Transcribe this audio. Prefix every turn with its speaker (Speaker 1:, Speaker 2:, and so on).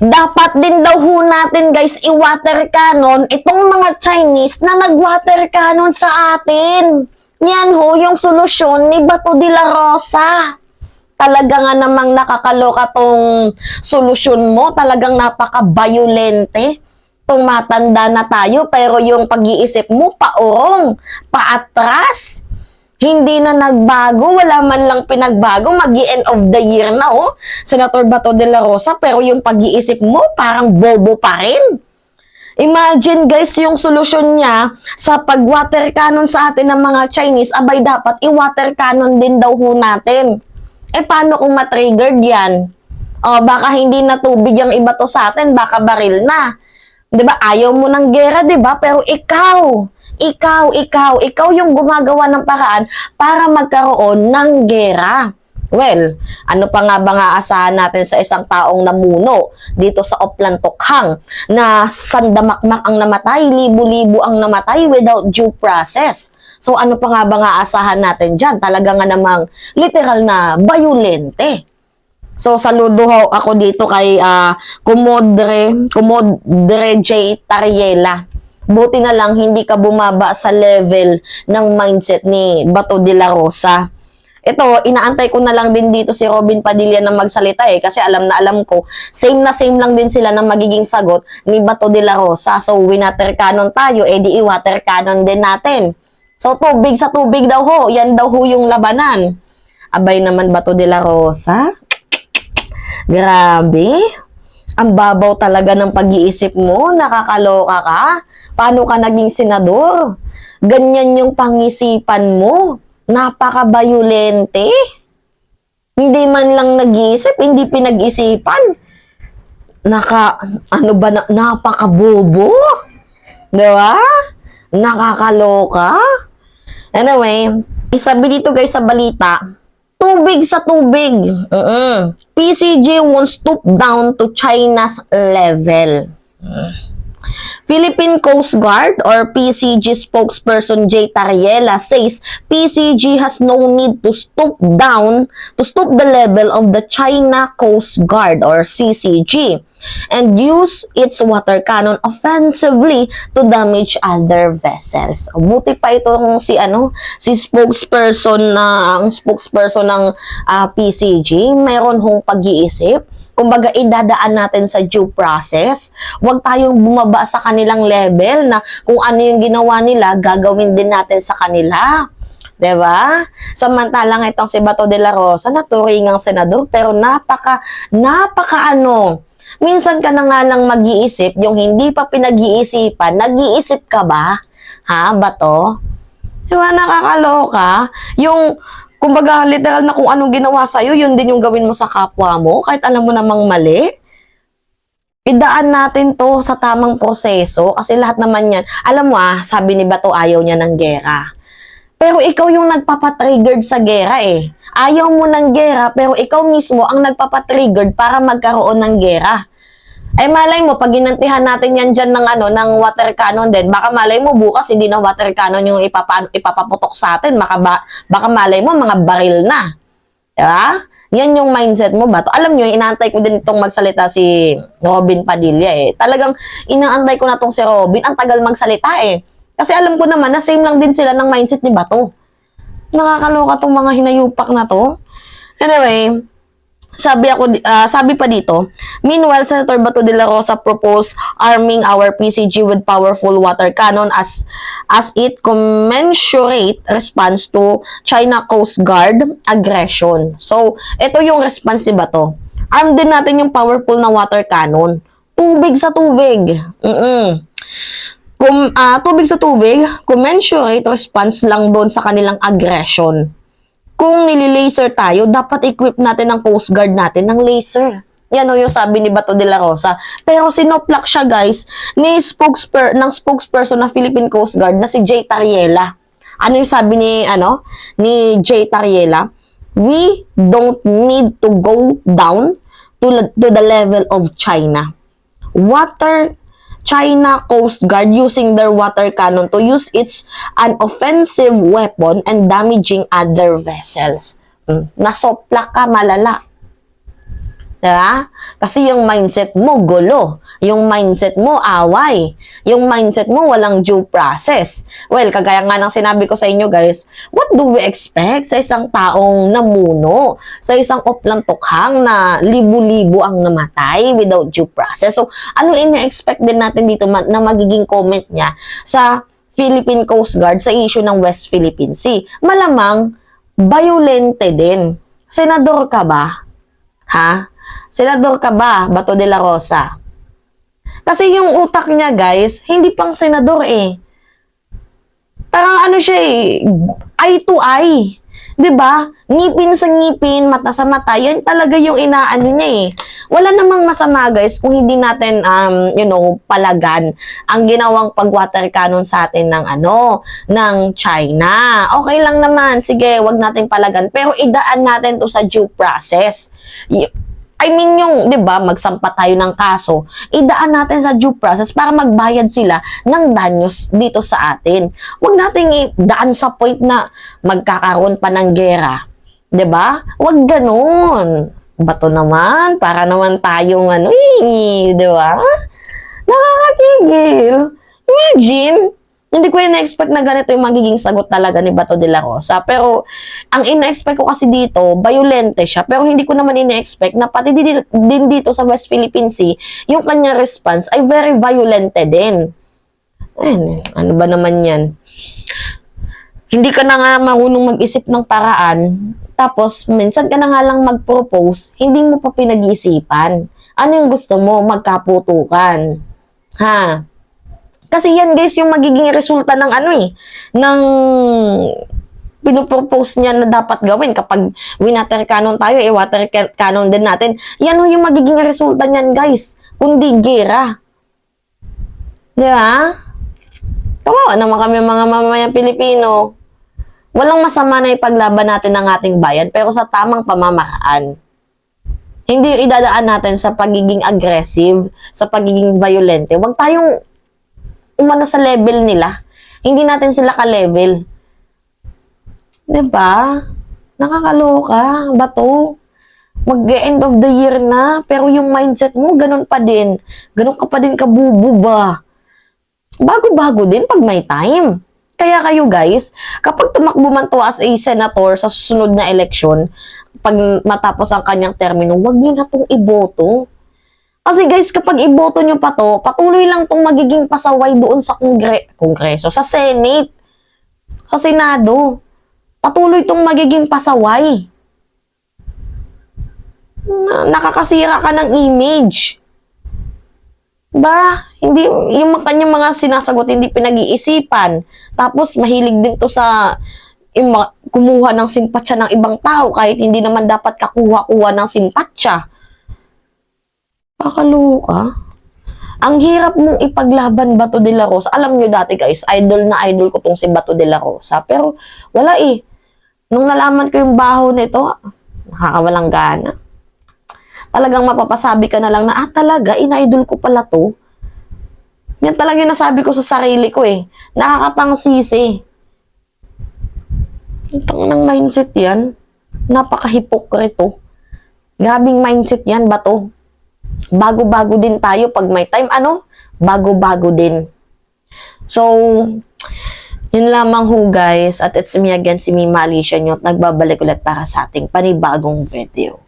Speaker 1: Dapat din daw ho natin guys i-water cannon itong mga Chinese na nag-water cannon sa atin. Yan ho yung solusyon ni Bato de la Rosa. Talaga nga namang nakakaloka tong solusyon mo. Talagang napaka-violente. Tumatanda na tayo pero yung pag-iisip mo paurong, paatras. Hindi na nagbago, wala man lang pinagbago, magi-end of the year na Senator Bato de la Rosa, pero yung pag-iisip mo parang bobo pa rin. Imagine guys, yung solusyon niya sa pag-water cannon sa atin ng mga Chinese, abay dapat i-water cannon din daw ho natin. Paano kung matriggered yan? Baka hindi na tubig yung iba to sa atin, baka baril na. 'Di ba? Ayaw mo ng gera, 'di ba? Pero ikaw yung gumagawa ng paraan para magkaroon ng gera. Well, ano pa nga ba nga asahan natin sa isang taong namuno dito sa Oplan Tokhang na sandamakmak ang namatay, libo-libo ang namatay without due process. So ano pa nga ba nga asahan natin dyan? Talaga nga namang literal na bayulente. So saludo ho ako dito kay Kumodre J. Tariela. Buti na lang hindi ka bumaba sa level ng mindset ni Bato de la Rosa. Ito, inaantay ko na lang din dito si Robin Padilla na magsalita kasi alam na alam ko, same na same lang din sila ng magiging sagot ni Bato de la Rosa. So, winater cannon tayo, di i-water cannon din natin. So, tubig sa tubig daw ho, yan daw ho yung labanan. Abay naman Bato de la Rosa. Grabe. Ang babaw talaga ng pag-iisip mo, nakakaloka ka. Paano ka naging senador? Ganyan yung pangisipan mo. Napaka-bayulente. Hindi man lang nag-iisip, hindi pinag-isipan. Napaka-bobo. Diba? Nakakaloka. Anyway, isabi dito guys sa balita, tubig sa tubig. PCG won't stoop down to China's level. Philippine Coast Guard or PCG spokesperson J. Tariela says PCG has no need to stoop the level of the China Coast Guard or CCG and use its water cannon offensively to damage other vessels. Buti pa itong si spokesperson ng PCG, mayroon hong pag-iisip. Kumbaga, idadaan natin sa due process. Huwag tayong bumaba sa kanilang level na kung ano yung ginawa nila, gagawin din natin sa kanila. Diba? Samantalang itong si Bato de la Rosa, naturingang senador, pero napaka minsan ka na nga lang mag-iisip, yung hindi pa pinag-iisipan, nag-iisip ka ba? Ha, Bato? Diba, nakakaloka? Yung kumbaga, literal na kung anong ginawa sa'yo, yun din yung gawin mo sa kapwa mo, kahit alam mo namang mali. Idaan natin to sa tamang proseso, kasi lahat naman yan, alam mo sabi ni Bato, ayaw niya ng gera. Pero ikaw yung nagpapatriggered sa gera Ayaw mo ng gera, pero ikaw mismo ang nagpapatriggered para magkaroon ng gera. Malay mo, pag ginantihan natin yan dyan ng water cannon din, baka malay mo bukas hindi na water cannon yung ipapaputok sa atin, baka malay mo mga baril na. Diba? Yan yung mindset mo ba? Alam nyo, inaantay ko din itong magsalita si Robin Padilla Talagang inaantay ko na itong si Robin, ang tagal magsalita Kasi alam ko naman na same lang din sila ng mindset ni Bato. Nakakaloka tong mga hinayupak na to. Anyway, sabi pa dito, meanwhile, Senator Bato de la Rosa proposed arming our PCG with powerful water cannon as it commensurate response to China Coast Guard aggression. So, ito yung response ni Bato. Arm din natin yung powerful na water cannon. Tubig sa tubig. Tubig sa tubig, commensurate response lang doon sa kanilang aggression. Kung nililaser tayo, dapat equip natin ang Coast Guard natin ng laser. Yan yung sabi ni Bato de la Rosa. Pero sinoplak siya guys ng spokesperson ng Philippine Coast Guard na si J. Tariela. Ano yung sabi ni J. Tariela? We don't need to go down to the level of China. China Coast Guard using their water cannon to use an offensive weapon and damaging other vessels. Nasoplak ka, malala. Diba? Kasi yung mindset mo gulo, yung mindset mo away, yung mindset mo walang due process. Well, kagaya nga ng sinabi ko sa inyo guys, what do we expect sa isang taong namuno, sa isang oplang tukhang na libu-libu ang namatay without due process? So, ano ina-expect din natin dito na magiging comment niya sa Philippine Coast Guard sa issue ng West Philippine Sea? Malamang, violente din. Senador ka ba? Ha? Senador ka ba, Bato de la Rosa? Kasi yung utak niya, guys, hindi pang senador eh. Parang ano siya eh, eye to eye. 'Di ba? Ngipin sa ngipin, mata sa mata, yan talaga yung inaano niya eh. Wala namang masama guys kung hindi natin palagan ang ginawang pag-water cannon sa atin ng ng China. Okay lang naman, sige, wag natin palagan, pero idaan natin 'to sa due process. I mean yung, 'di ba, magsampa tayo ng kaso, idaan natin sa due process para magbayad sila ng danyos dito sa atin. Huwag nating idaan sa point na magkakaroon pa ng gera. 'Di ba? Huwag ganoon. Bato naman, para naman tayong 'di ba? Nakakakigil. Imagine, hindi ko na-expect na ganito yung magiging sagot talaga ni Bato de la Rosa. Pero, ang ina-expect ko kasi dito, violente siya. Pero hindi ko naman ina-expect na pati din dito sa West Philippine Sea, yung kanyang response ay very violente din. Ano ba naman yan? Hindi ka na nga marunong mag-isip ng paraan, tapos minsan ka na nga lang mag-propose, hindi mo pa pinag-iisipan. Ano yung gusto mo? Magkaputukan. Ha? Kasi yan guys yung magiging resulta ng ng pinopropose niya na dapat gawin kapag winater cannon tayo, water cannon din natin. Yan yung magiging resulta niyan guys, kundi gera. Di ba? Kawawa naman kami mga mamamayang Pilipino. Walang masama na ipaglaban natin ang ating bayan, pero sa tamang pamamaraan. Hindi yung idadaan natin sa pagiging aggressive, sa pagiging violente. Huwag tayong umano sa level nila. Hindi natin sila ka-level. Diba? Nakakaloka. Bato. Mag-end of the year na, pero yung mindset mo, ganun pa din. Ganun ka pa din kabubo ba? Bago-bago din pag may time. Kaya kayo guys, kapag tumakbo man to as a senator sa susunod na eleksyon, pag matapos ang kanyang termino, huwag niyo na itong iboto. Kasi guys, kapag iboto nyo pa to, patuloy lang tong magiging pasaway doon sa Kongreso, sa Senate, sa Senado. Patuloy tong magiging pasaway. Nakakasira ka ng image. Ba, hindi, yung kanyang mga sinasagot hindi pinag-iisipan. Tapos mahilig din to sa kumuha ng simpatsya ng ibang tao kahit hindi naman dapat kakuha-kuha ng simpatsya. Kakaloka. Ang hirap mong ipaglaban Bato de la Rosa. Alam nyo dati guys, idol na idol ko tong si Bato de la Rosa. Pero wala eh. Nung nalaman ko yung baho nito, nakakawalang gana. Talagang mapapasabi ka na lang na, talaga, ina-idol ko pala to. Yan talaga yung nasabi ko sa sarili ko eh. Nakakapangsisi. Itong ng mindset yan. Napaka-hipokrito. Grabing mindset yan, Bato. Bago-bago din tayo pag may time. Bago-bago din. So, yun lamang ho guys. At it's me again, si Mima Alicia nyo. Nagbabalik ulit para sa ating panibagong video.